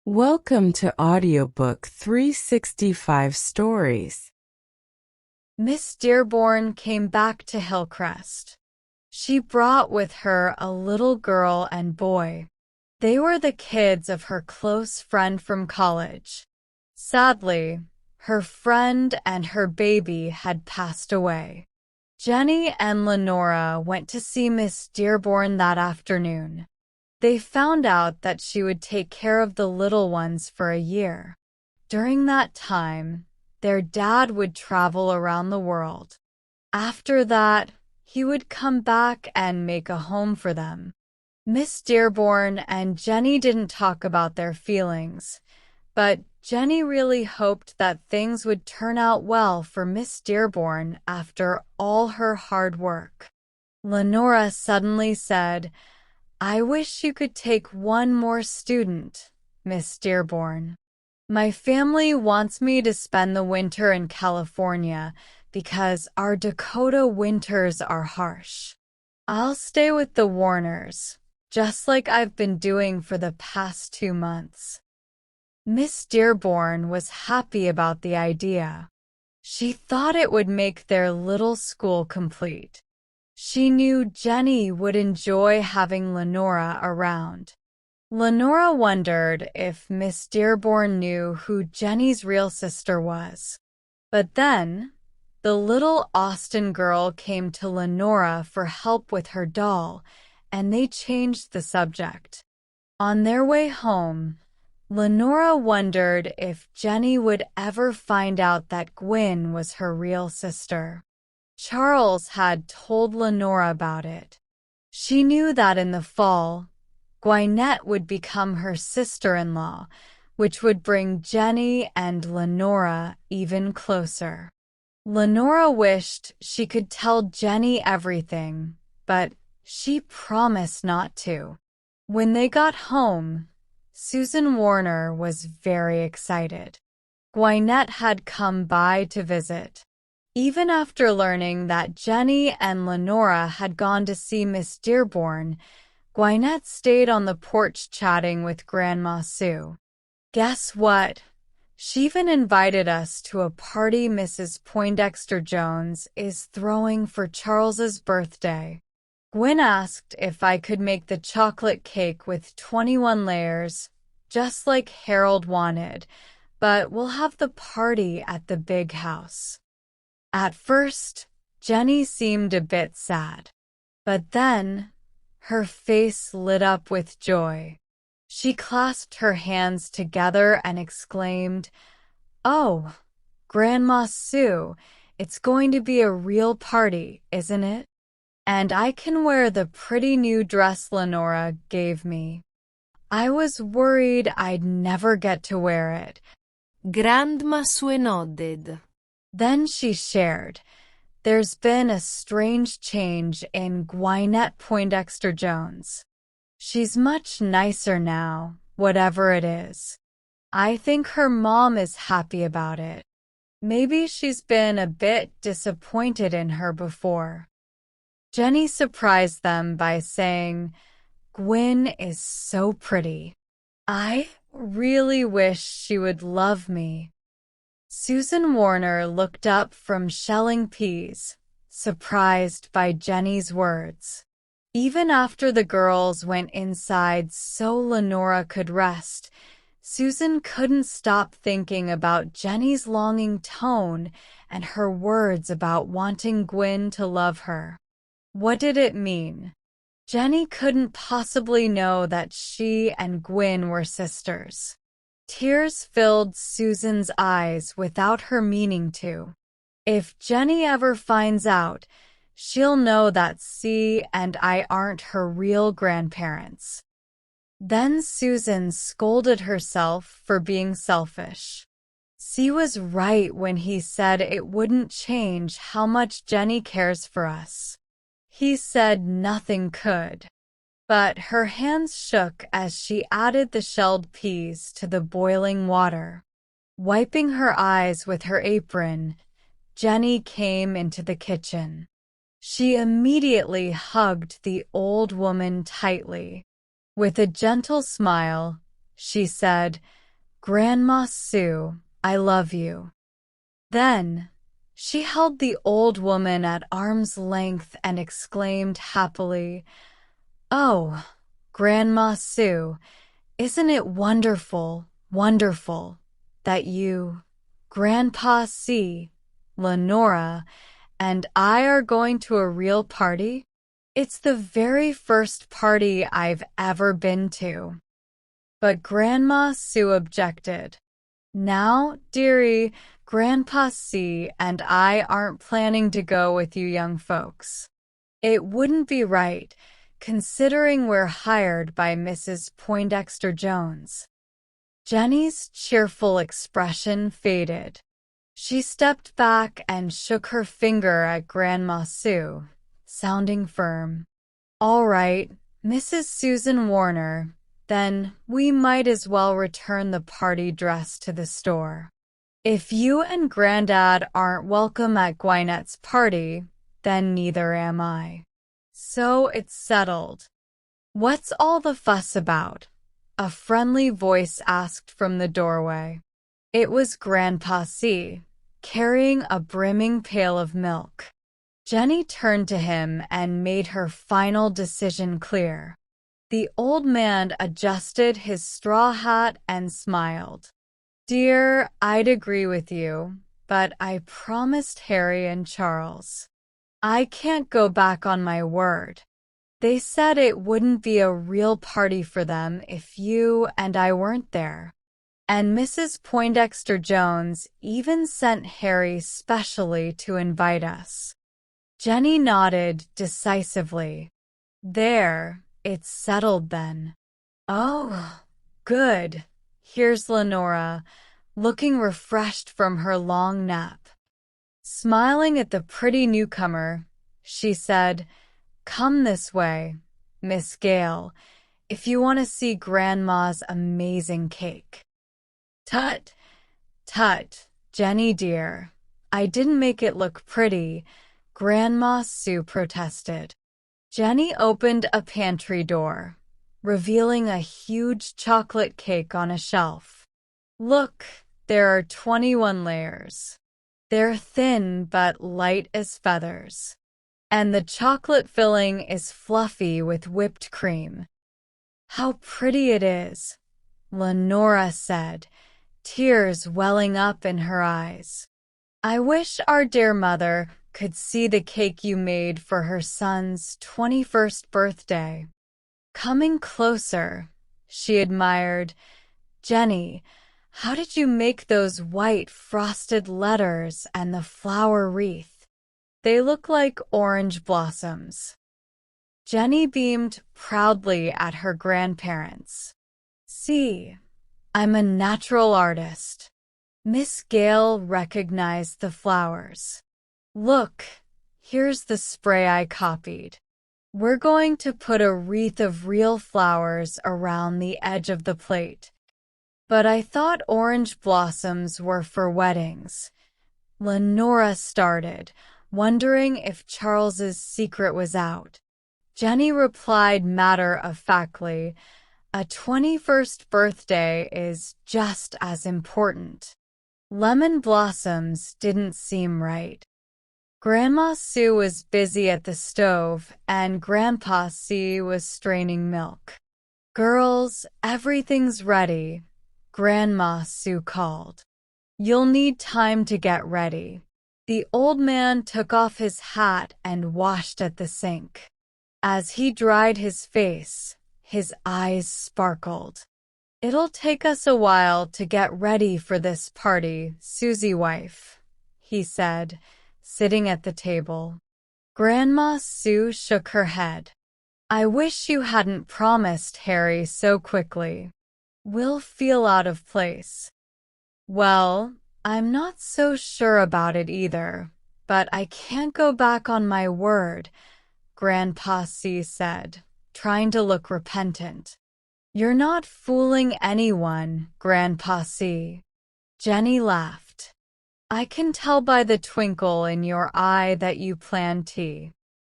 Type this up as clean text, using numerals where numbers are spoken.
Welcome to Audiobook 365 Stories. Miss Dearborn came back to Hillcrest. She brought with her a little girl and boy. They were the kids of her close friend from college. Sadly, her friend and her baby had passed away. Jenny and Lenora went to see Miss Dearborn that afternoon. They found out that she would take care of the little ones for a year. During that time, their dad would travel around the world. After that, he would come back and make a home for them. Miss Dearborn and Jenny didn't talk about their feelings, but Jenny really hoped that things would turn out well for Miss Dearborn after all her hard work. Lenora suddenly said, "I wish you could take one more student, Miss Dearborn. My family wants me to spend the winter in California because our Dakota winters are harsh. I'll stay with the Warners, just like I've been doing for the past 2 months." Miss Dearborn was happy about the idea. She thought it would make their little school complete. She knew Jenny would enjoy having Lenora around. Lenora wondered if Miss Dearborn knew who Jenny's real sister was. But then, the little Austin girl came to Lenora for help with her doll, and they changed the subject. On their way home, Lenora wondered if Jenny would ever find out that Gwen was her real sister. Charles had told Lenora about it. She knew that in the fall, Gwyneth would become her sister-in-law, which would bring Jenny and Lenora even closer. Lenora wished she could tell Jenny everything, but she promised not to. When they got home, Susan Warner was very excited. Gwyneth had come by to visit. Even after learning that Jenny and Lenora had gone to see Miss Dearborn, Gwyneth stayed on the porch chatting with Grandma Sue. "Guess what? She even invited us to a party Mrs. Poindexter Jones is throwing for Charles's birthday. Gwen asked if I could make the chocolate cake with 21 layers, just like Harold wanted, but we'll have the party at the big house." At first, Jenny seemed a bit sad, but then her face lit up with joy. She clasped her hands together and exclaimed, "Oh, Grandma Sue, it's going to be a real party, isn't it? And I can wear the pretty new dress Lenora gave me. I was worried I'd never get to wear it." Grandma Sue nodded. Then she shared, "There's been a strange change in Gwyneth Poindexter Jones. She's much nicer now, whatever it is. I think her mom is happy about it. Maybe she's been a bit disappointed in her before." Jenny surprised them by saying, "Gwen is so pretty. I really wish she would love me." Susan Warner looked up from shelling peas, surprised by Jenny's words. Even after the girls went inside so Lenora could rest, Susan couldn't stop thinking about Jenny's longing tone and her words about wanting Gwen to love her. What did it mean? Jenny couldn't possibly know that she and Gwen were sisters. Tears filled Susan's eyes without her meaning to. If Jenny ever finds out, she'll know that C and I aren't her real grandparents. Then Susan scolded herself for being selfish. C was right when he said it wouldn't change how much Jenny cares for us. He said nothing could. But her hands shook as she added the shelled peas to the boiling water. Wiping her eyes with her apron, Jenny came into the kitchen. She immediately hugged the old woman tightly. With a gentle smile, she said, "Grandma Sue, I love you." Then, she held the old woman at arm's length and exclaimed happily, "Oh, Grandma Sue, isn't it wonderful, wonderful, that you, Grandpa C, Lenora, and I are going to a real party? It's the very first party I've ever been to." But Grandma Sue objected. "Now, dearie, Grandpa C and I aren't planning to go with you young folks. It wouldn't be right, considering we're hired by Mrs. Poindexter Jones." Jenny's cheerful expression faded. She stepped back and shook her finger at Grandma Sue, sounding firm. "All right, Mrs. Susan Warner, then we might as well return the party dress to the store. If you and Grandad aren't welcome at Gwynette's party, then neither am I. So it's settled." "What's all the fuss about?" a friendly voice asked from the doorway. It was Grandpa C, carrying a brimming pail of milk. Jenny turned to him and made her final decision clear. The old man adjusted his straw hat and smiled. "Dear, I'd agree with you, but I promised Harry and Charles. I can't go back on my word. They said it wouldn't be a real party for them if you and I weren't there. And Mrs. Poindexter Jones even sent Harry specially to invite us." Jenny nodded decisively. "There, it's settled then." "Oh, good." Here's Lenora, looking refreshed from her long nap. Smiling at the pretty newcomer, she said, "Come this way, Miss Gale, if you want to see Grandma's amazing cake." "Tut, tut, Jenny dear, I didn't make it look pretty," Grandma Sue protested. Jenny opened a pantry door, revealing a huge chocolate cake on a shelf. "Look, there are 21 layers. They're thin but light as feathers. And the chocolate filling is fluffy with whipped cream." "How pretty it is," Lenora said, tears welling up in her eyes. "I wish our dear mother could see the cake you made for her son's 21st birthday." Coming closer, she admired, "Jenny, how did you make those white frosted letters and the flower wreath? They look like orange blossoms." Jenny beamed proudly at her grandparents. "See, I'm a natural artist." Miss Gale recognized the flowers. "Look, here's the spray I copied. We're going to put a wreath of real flowers around the edge of the plate. But I thought orange blossoms were for weddings." Lenora started, wondering if Charles's secret was out. Jenny replied matter-of-factly, "A 21st birthday is just as important." Lemon blossoms didn't seem right. Grandma Sue was busy at the stove, and Grandpa C was straining milk. "Girls, everything's ready," Grandma Sue called. "You'll need time to get ready." The old man took off his hat and washed at the sink. As he dried his face, his eyes sparkled. "It'll take us a while to get ready for this party, Susie wife," he said, sitting at the table. Grandma Sue shook her head. "I wish you hadn't promised Harry so quickly. We'll feel out of place." "Well, I'm not so sure about it either, but I can't go back on my word," Grandpa C said, trying to look repentant. "You're not fooling anyone, Grandpa C." Jenny laughed. "I can tell by the twinkle in your eye that you plan tea."